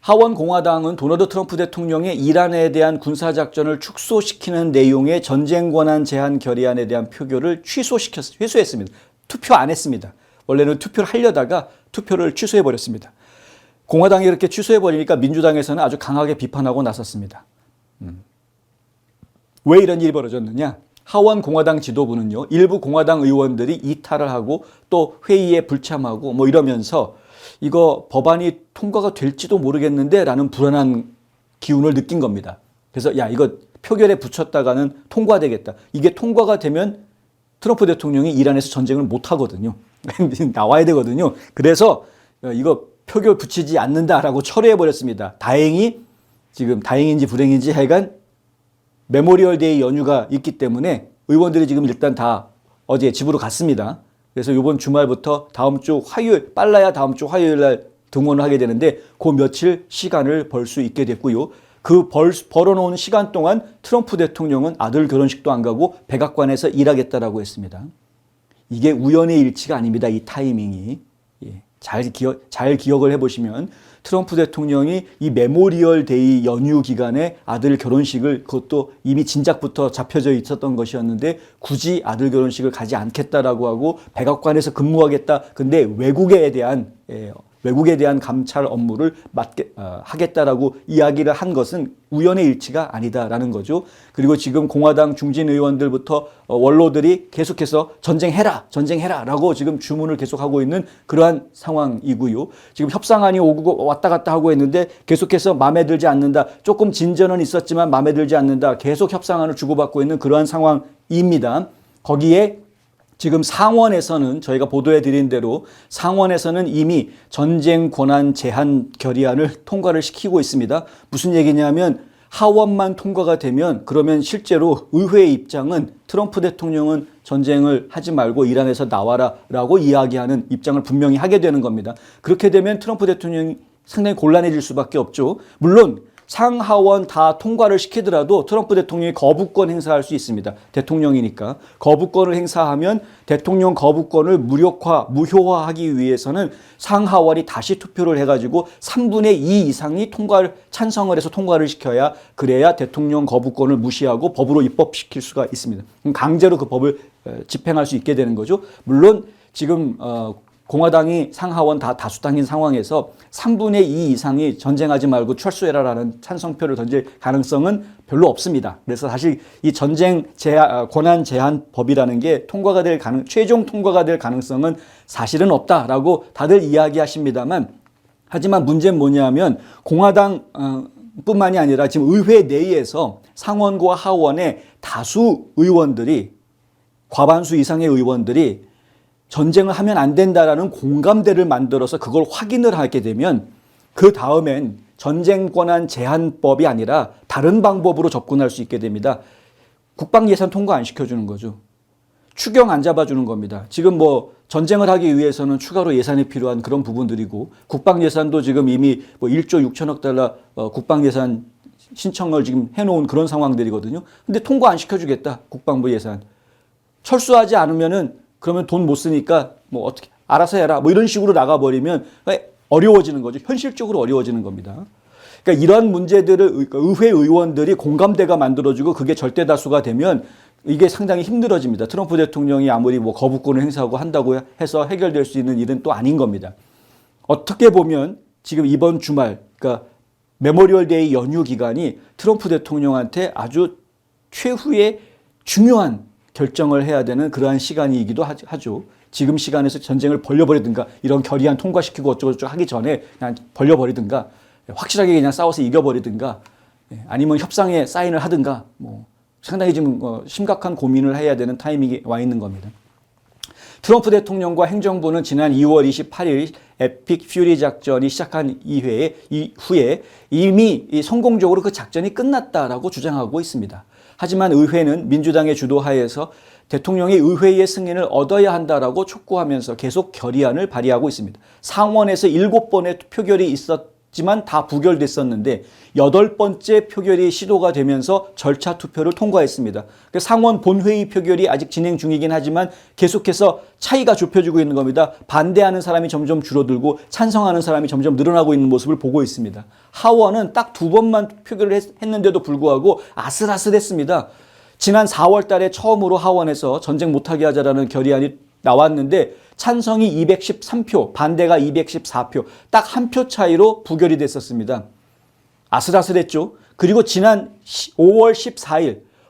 하원 공화당은 도널드 트럼프 대통령의 이란에 대한 군사작전을 축소시키는 내용의 전쟁 권한 제한 결의안에 대한 표결을 취소했습니다. 투표 안 했습니다. 원래는 투표를 하려다가 투표를 취소해버렸습니다. 공화당이 이렇게 취소해버리니까 민주당에서는 아주 강하게 비판하고 나섰습니다. 왜 이런 일이 벌어졌느냐? 하원 공화당 지도부는요, 일부 공화당 의원들이 이탈을 하고 또 회의에 불참하고 뭐 이러면서 이거 법안이 통과가 될지도 모르겠는데 라는 불안한 기운을 느낀 겁니다. 그래서 야, 이거 표결에 붙였다가는 통과되겠다. 이게 통과가 되면 트럼프 대통령이 이란에서 전쟁을 못 하거든요. 나와야 되거든요. 그래서 이거 표결 붙이지 않는다라고 철회해버렸습니다. 다행인지 불행인지 하여간 메모리얼 데이 연휴가 있기 때문에 의원들이 지금 일단 다 어제 집으로 갔습니다. 그래서 이번 주말부터 다음 주 화요일, 빨라야 다음 주 화요일 날 등원을 하게 되는데 그 며칠 시간을 벌 수 있게 됐고요. 그 벌어놓은 시간 동안 트럼프 대통령은 아들 결혼식도 안 가고 백악관에서 일하겠다라고 했습니다. 이게 우연의 일치가 아닙니다. 이 타이밍이. 잘 기억을 해보시면 트럼프 대통령이 이 메모리얼 데이 연휴 기간에 아들 결혼식을, 그것도 이미 진작부터 잡혀져 있었던 것이었는데 굳이 아들 결혼식을 가지 않겠다라고 하고 백악관에서 근무하겠다. 근데 외국에 대한 감찰 업무를 하겠다라고 이야기를 한 것은 우연의 일치가 아니다라는 거죠. 그리고 지금 공화당 중진 의원들부터 원로들이 계속해서 전쟁해라라고 지금 주문을 계속하고 있는 그러한 상황이고요. 지금 협상안이 오고 왔다 갔다 하고 있는데 계속해서 마음에 들지 않는다. 조금 진전은 있었지만 마음에 들지 않는다. 계속 협상안을 주고받고 있는 그러한 상황입니다. 거기에 지금 상원에서는 저희가 보도해 드린 대로 상원에서는 이미 전쟁 권한 제한 결의안을 통과를 시키고 있습니다. 무슨 얘기냐면 하원만 통과가 되면 그러면 실제로 의회의 입장은 트럼프 대통령은 전쟁을 하지 말고 이란에서 나와라라고 이야기하는 입장을 분명히 하게 되는 겁니다. 그렇게 되면 트럼프 대통령이 상당히 곤란해질 수밖에 없죠. 물론 상하원 다 통과를 시키더라도 트럼프 대통령이 거부권 행사할 수 있습니다. 대통령이니까. 거부권을 행사하면 대통령 거부권을 무효화하기 위해서는 상하원이 다시 투표를 해가지고 3분의 2 이상이 찬성을 해서 통과를 시켜야, 그래야 대통령 거부권을 무시하고 법으로 입법시킬 수가 있습니다. 강제로 그 법을 집행할 수 있게 되는 거죠. 물론 지금 공화당이 상하원 다 다수당인 상황에서 3분의 2 이상이 전쟁하지 말고 철수해라라는 찬성표를 던질 가능성은 별로 없습니다. 그래서 사실 이 전쟁 권한 제한 법이라는 게 최종 통과가 될 가능성은 사실은 없다라고 다들 이야기하십니다만, 하지만 문제는 뭐냐면 공화당 뿐만이 아니라 지금 의회 내에서 상원과 하원의 다수 의원들이, 과반수 이상의 의원들이 전쟁을 하면 안 된다라는 공감대를 만들어서 그걸 확인을 하게 되면 그 다음엔 전쟁 권한 제한법이 아니라 다른 방법으로 접근할 수 있게 됩니다. 국방 예산 통과 안 시켜주는 거죠. 추경 안 잡아주는 겁니다. 지금 뭐 전쟁을 하기 위해서는 추가로 예산이 필요한 그런 부분들이고, 국방 예산도 지금 이미 뭐 1조 6천억 달러 국방 예산 신청을 지금 해놓은 그런 상황들이거든요. 근데 통과 안 시켜주겠다, 국방부 예산. 철수하지 않으면은 그러면 돈 못 쓰니까 뭐 어떻게 알아서 해라 뭐 이런 식으로 나가버리면 어려워지는 거죠. 현실적으로 어려워지는 겁니다. 그러니까 이러한 문제들을 의회 의원들이 공감대가 만들어지고 그게 절대 다수가 되면 이게 상당히 힘들어집니다. 트럼프 대통령이 아무리 뭐 거부권을 행사하고 한다고 해서 해결될 수 있는 일은 또 아닌 겁니다. 어떻게 보면 지금 이번 주말, 그러니까 메모리얼 데이 연휴 기간이 트럼프 대통령한테 아주 최후의 중요한 결정을 해야 되는 그러한 시간이기도 하죠. 지금 시간에서 전쟁을 벌려버리든가, 이런 결의안 통과시키고 어쩌고저쩌고 하기 전에 그냥 벌려버리든가, 확실하게 그냥 싸워서 이겨버리든가, 아니면 협상에 사인을 하든가, 뭐 상당히 지금 심각한 고민을 해야 되는 타이밍이 와 있는 겁니다. 트럼프 대통령과 행정부는 지난 2월 28일 에픽 퓨리 작전이 시작한 이후에 이미 성공적으로 그 작전이 끝났다라고 주장하고 있습니다. 하지만 의회는 민주당의 주도하에서 대통령이 의회의 승인을 얻어야 한다라고 촉구하면서 계속 결의안을 발의하고 있습니다. 상원에서 7번의 표결이 지만 다 부결됐었는데 8번째 표결이 시도가 되면서 절차 투표를 통과했습니다. 상원 본회의 표결이 아직 진행 중이긴 하지만 계속해서 차이가 좁혀지고 있는 겁니다. 반대하는 사람이 점점 줄어들고 찬성하는 사람이 점점 늘어나고 있는 모습을 보고 있습니다. 하원은 딱 2번만 표결을 했는데도 불구하고 아슬아슬했습니다. 지난 4월 달에 처음으로 하원에서 전쟁 못하게 하자라는 결의안이 나왔는데 찬성이 213표, 반대가 214표, 딱 한 표 차이로 부결이 됐었습니다. 아슬아슬했죠. 그리고 지난 5월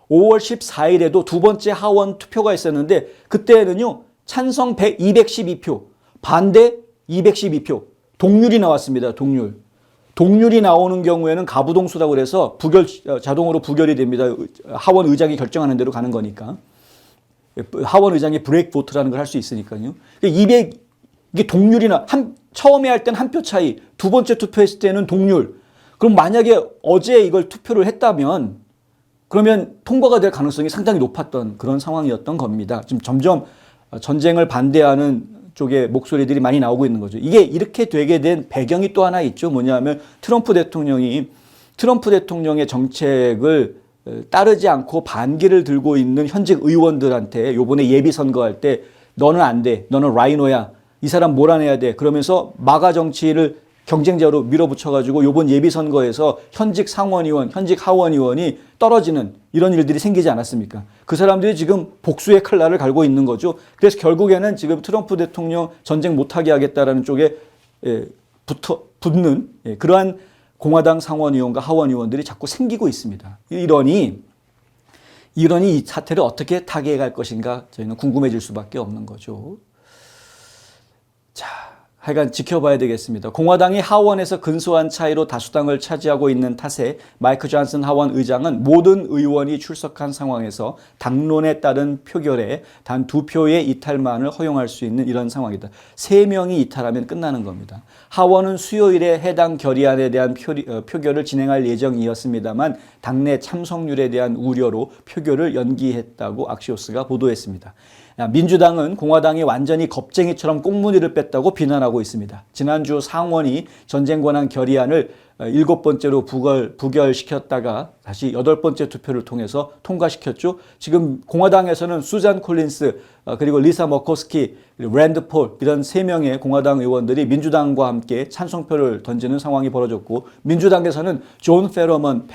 14일에도 두 번째 하원 투표가 있었는데 그때는요, 찬성 212표, 반대 212표, 동률이 나왔습니다. 동률이 나오는 경우에는 가부동수라고 그래서 자동으로 부결이 됩니다. 하원 의장이 결정하는 대로 가는 거니까. 하원 의장이 브레이크 보트라는 걸 할 수 있으니까요. 이게 동률이나 처음에 할 때는 한 표 차이, 두 번째 투표했을 때는 동률. 그럼 만약에 어제 이걸 투표를 했다면 그러면 통과가 될 가능성이 상당히 높았던 그런 상황이었던 겁니다. 지금 점점 전쟁을 반대하는 쪽의 목소리들이 많이 나오고 있는 거죠. 이게 이렇게 되게 된 배경이 또 하나 있죠. 뭐냐면 트럼프 대통령의 정책을 따르지 않고 반기를 들고 있는 현직 의원들한테 요번에 예비 선거할 때 너는 안 돼. 너는 라이노야. 이 사람 몰아내야 돼. 그러면서 마가 정치를 경쟁자로 밀어붙여가지고 요번 예비 선거에서 현직 상원의원, 현직 하원의원이 떨어지는 이런 일들이 생기지 않았습니까? 그 사람들이 지금 복수의 칼날을 갈고 있는 거죠. 그래서 결국에는 지금 트럼프 대통령 전쟁 못하게 하겠다라는 쪽에 붙는 그러한 공화당 상원의원과 하원의원들이 자꾸 생기고 있습니다. 이러니 이 사태를 어떻게 타개해갈 것인가 저희는 궁금해질 수밖에 없는 거죠. 자, 하여간 지켜봐야 되겠습니다. 공화당이 하원에서 근소한 차이로 다수당을 차지하고 있는 탓에 마이크 존슨 하원 의장은 모든 의원이 출석한 상황에서 당론에 따른 표결에 단 2표의 이탈만을 허용할 수 있는 이런 상황이다. 3명이 이탈하면 끝나는 겁니다. 하원은 수요일에 해당 결의안에 대한 표결을 진행할 예정이었습니다만 당내 참석률에 대한 우려로 표결을 연기했다고 악시오스가 보도했습니다. 민주당은 공화당이 완전히 겁쟁이처럼 꽁무니를 뺐다고 비난하고 있습니다. 지난주 상원이 전쟁 권한 결의안을 7번째로 부결시켰다가 다시 8번째 투표를 통해서 통과시켰죠. 지금 공화당에서는 수잔 콜린스 그리고 리사 머커스키, 랜드 폴 이런 3명의 공화당 의원들이 민주당과 함께 찬성표를 던지는 상황이 벌어졌고 민주당에서는 존 페러먼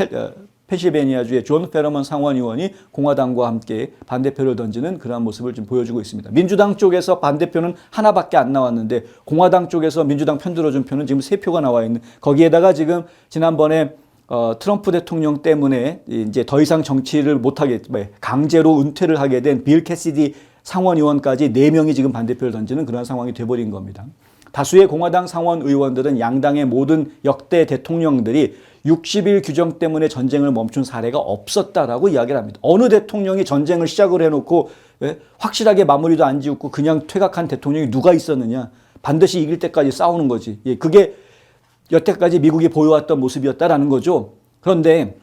펜실베니아주의 존 페러먼 상원의원이 공화당과 함께 반대표를 던지는 그러한 모습을 좀 보여주고 있습니다. 민주당 쪽에서 반대표는 하나밖에 안 나왔는데 공화당 쪽에서 민주당 편들어준 표는 지금 3표가 나와 있는 거기에다가 지금 지난번에 트럼프 대통령 때문에 이제 더 이상 정치를 못하게 강제로 은퇴를 하게 된 빌 캐시디 상원의원까지 4명이 지금 반대표를 던지는 그런 상황이 돼버린 겁니다. 다수의 공화당 상원 의원들은 양당의 모든 역대 대통령들이 60일 규정 때문에 전쟁을 멈춘 사례가 없었다라고 이야기를 합니다. 어느 대통령이 전쟁을 시작을 해놓고 확실하게 마무리도 안 지었고 그냥 퇴각한 대통령이 누가 있었느냐. 반드시 이길 때까지 싸우는 거지. 그게 여태까지 미국이 보여왔던 모습이었다라는 거죠. 그런데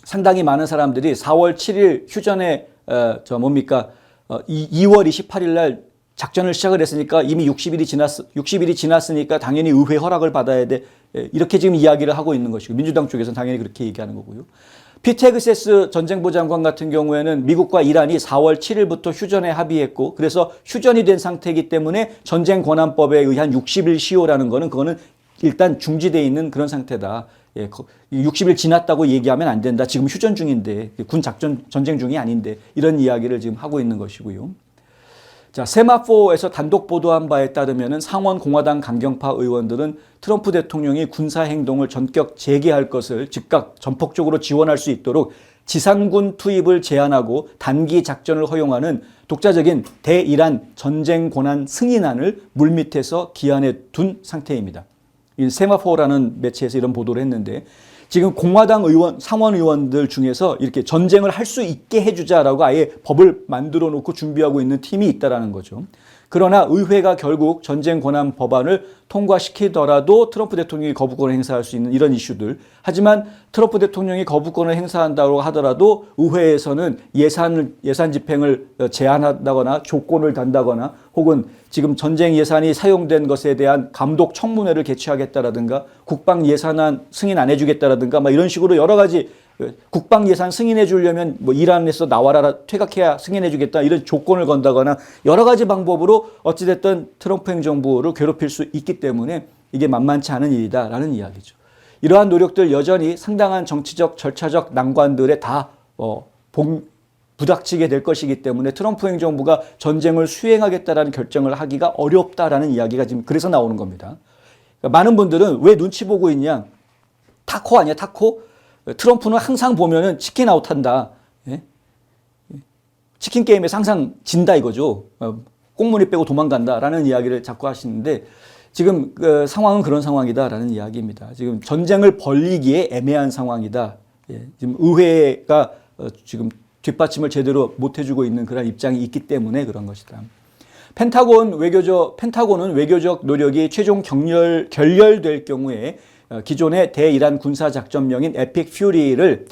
상당히 많은 사람들이 4월 7일 휴전에 2월 28일 날 작전을 시작을 했으니까 이미 60일이 지났으니까 당연히 의회 허락을 받아야 돼. 이렇게 지금 이야기를 하고 있는 것이고 민주당 쪽에서는 당연히 그렇게 얘기하는 거고요. 피트 헤그세스 전쟁부 장관 같은 경우에는 미국과 이란이 4월 7일부터 휴전에 합의했고 그래서 휴전이 된 상태이기 때문에 전쟁 권한법에 의한 60일 시효라는 거는 그거는 일단 중지되어 있는 그런 상태다. 60일 지났다고 얘기하면 안 된다. 지금 휴전 중인데 군 작전 전쟁 중이 아닌데 이런 이야기를 지금 하고 있는 것이고요. 자, 세마포에서 단독 보도한 바에 따르면 상원 공화당 강경파 의원들은 트럼프 대통령이 군사 행동을 전격 재개할 것을 즉각 전폭적으로 지원할 수 있도록 지상군 투입을 제한하고 단기 작전을 허용하는 독자적인 대이란 전쟁 권한 승인안을 물밑에서 기한해 둔 상태입니다. 이 세마포라는 매체에서 이런 보도를 했는데 지금 공화당 상원 의원들 중에서 이렇게 전쟁을 할 수 있게 해주자라고 아예 법을 만들어 놓고 준비하고 있는 팀이 있다라는 거죠. 그러나 의회가 결국 전쟁 권한 법안을 통과시키더라도 트럼프 대통령이 거부권을 행사할 수 있는 이런 이슈들. 하지만 트럼프 대통령이 거부권을 행사한다고 하더라도 의회에서는 예산 집행을 제한한다거나 조건을 단다거나 혹은 지금 전쟁 예산이 사용된 것에 대한 감독 청문회를 개최하겠다라든가 국방 예산안 승인 안 해주겠다라든가 막 이런 식으로 여러 가지 국방 예산 승인해 주려면 뭐 이란에서 나와라 퇴각해야 승인해 주겠다 이런 조건을 건다거나 여러 가지 방법으로 어찌됐든 트럼프 행정부를 괴롭힐 수 있기 때문에 이게 만만치 않은 일이다라는 이야기죠. 이러한 노력들 여전히 상당한 정치적 절차적 난관들에 다 부닥치게 될 것이기 때문에 트럼프 행정부가 전쟁을 수행하겠다라는 결정을 하기가 어렵다라는 이야기가 지금 그래서 나오는 겁니다. 그러니까 많은 분들은 왜 눈치 보고 있냐? 타코 아니야, 타코? 트럼프는 항상 보면은 치킨 아웃한다. 예? 치킨 게임에서 항상 진다 이거죠. 꽁무니 빼고 도망간다라는 이야기를 자꾸 하시는데 지금 그 상황은 그런 상황이다라는 이야기입니다. 지금 전쟁을 벌이기에 애매한 상황이다. 예, 지금 의회가 지금 뒷받침을 제대로 못 해주고 있는 그런 입장이 있기 때문에 그런 것이다. 펜타곤은 외교적 노력이 최종 결렬될 경우에 기존의 대이란 군사작전명인 에픽 퓨리를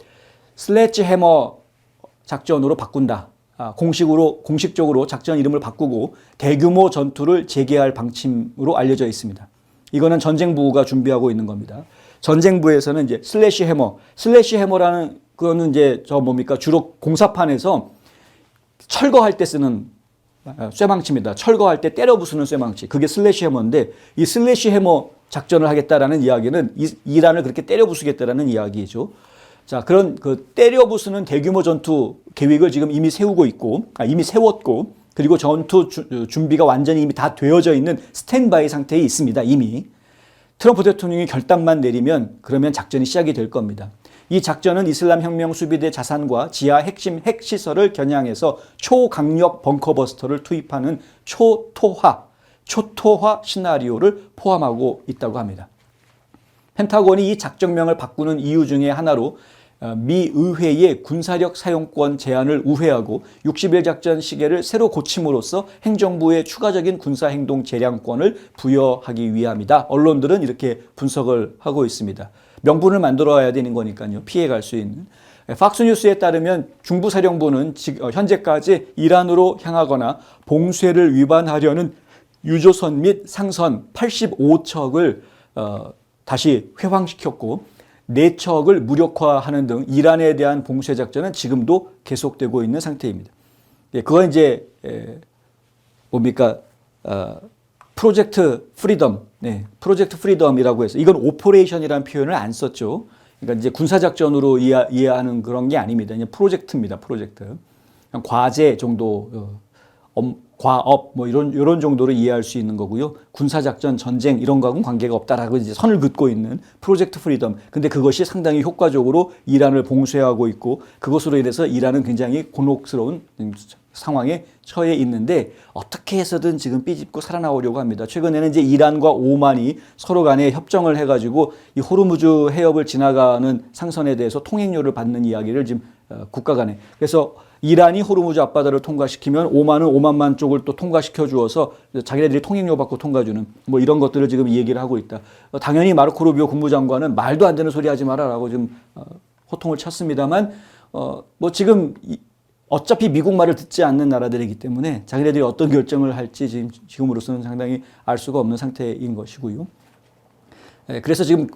슬래지해머 작전으로 바꾼다. 공식적으로 작전 이름을 바꾸고 대규모 전투를 재개할 방침으로 알려져 있습니다. 이거는 전쟁부가 준비하고 있는 겁니다. 전쟁부에서는 이제 슬래시해머라는 그거는 이제 주로 공사판에서 철거할 때 쓰는 쇠망치입니다. 철거할 때 때려 부수는 쇠망치. 그게 슬래시해머인데 이 슬래시해머 작전을 하겠다라는 이야기는 이란을 그렇게 때려 부수겠다라는 이야기죠. 자, 그런 그 때려 부수는 대규모 전투 계획을 지금 이미 세웠고 그리고 전투 준비가 완전히 이미 다 되어져 있는 스탠바이 상태에 있습니다. 이미. 트럼프 대통령이 결단만 내리면 그러면 작전이 시작이 될 겁니다. 이 작전은 이슬람 혁명 수비대 자산과 지하 핵심 핵시설을 겨냥해서 초강력 벙커버스터를 투입하는 초토화 시나리오를 포함하고 있다고 합니다. 펜타곤이 이 작전명을 바꾸는 이유 중에 하나로 미 의회의 군사력 사용권 제한을 우회하고 60일 작전 시계를 새로 고침으로써 행정부에 추가적인 군사행동 재량권을 부여하기 위함이다. 언론들은 이렇게 분석을 하고 있습니다. 명분을 만들어야 되는 거니까요. 피해갈 수 있는. 팍스뉴스에 따르면 중부사령부는 현재까지 이란으로 향하거나 봉쇄를 위반하려는 유조선 및 상선 85척을 다시 회항시켰고 4척을 무력화하는 등 이란에 대한 봉쇄 작전은 지금도 계속되고 있는 상태입니다. 그건 이제 프로젝트 프리덤이라고 해서 이건 오퍼레이션이라는 표현을 안 썼죠. 그러니까 이제 군사작전으로 이해하는 그런 게 아닙니다. 그냥 프로젝트입니다. 프로젝트. 과제 정도, 과업 뭐 이런 정도로 이해할 수 있는 거고요. 군사작전, 전쟁 이런 거하고는 관계가 없다라고 이제 선을 긋고 있는 프로젝트 프리덤. 근데 그것이 상당히 효과적으로 이란을 봉쇄하고 있고 그것으로 인해서 이란은 굉장히 곤혹스러운 상황에 처해 있는데 어떻게 해서든 지금 삐집고 살아나오려고 합니다. 최근에는 이제 이란과 오만이 서로 간에 협정을 해가지고 이 호르무즈 해협을 지나가는 상선에 대해서 통행료를 받는 이야기를 지금 국가 간에 그래서 이란이 호르무즈 앞바다를 통과시키면 오만은 오만만 쪽을 또 통과시켜 주어서 자기네들이 통행료 받고 통과주는 뭐 이런 것들을 지금 얘기를 하고 있다. 당연히 마르코 루비오 국무장관은 말도 안 되는 소리 하지 마라라고 지금 호통을 쳤습니다만 뭐 지금 어차피 미국 말을 듣지 않는 나라들이기 때문에 자기네들이 어떤 결정을 할지 지금으로서는 상당히 알 수가 없는 상태인 것이고요. 그래서 지금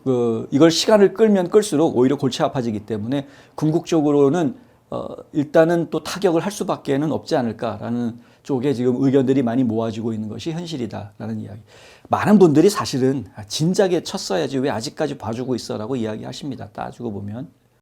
이걸 시간을 끌면 끌수록 오히려 골치 아파지기 때문에 궁극적으로는 일단은 또 타격을 할 수밖에는 없지 않을까라는 쪽에 지금 의견들이 많이 모아지고 있는 것이 현실이다라는 이야기. 많은 분들이 사실은 진작에 쳤어야지 왜 아직까지 봐주고 있어라고 이야기하십니다. 따지고 보면.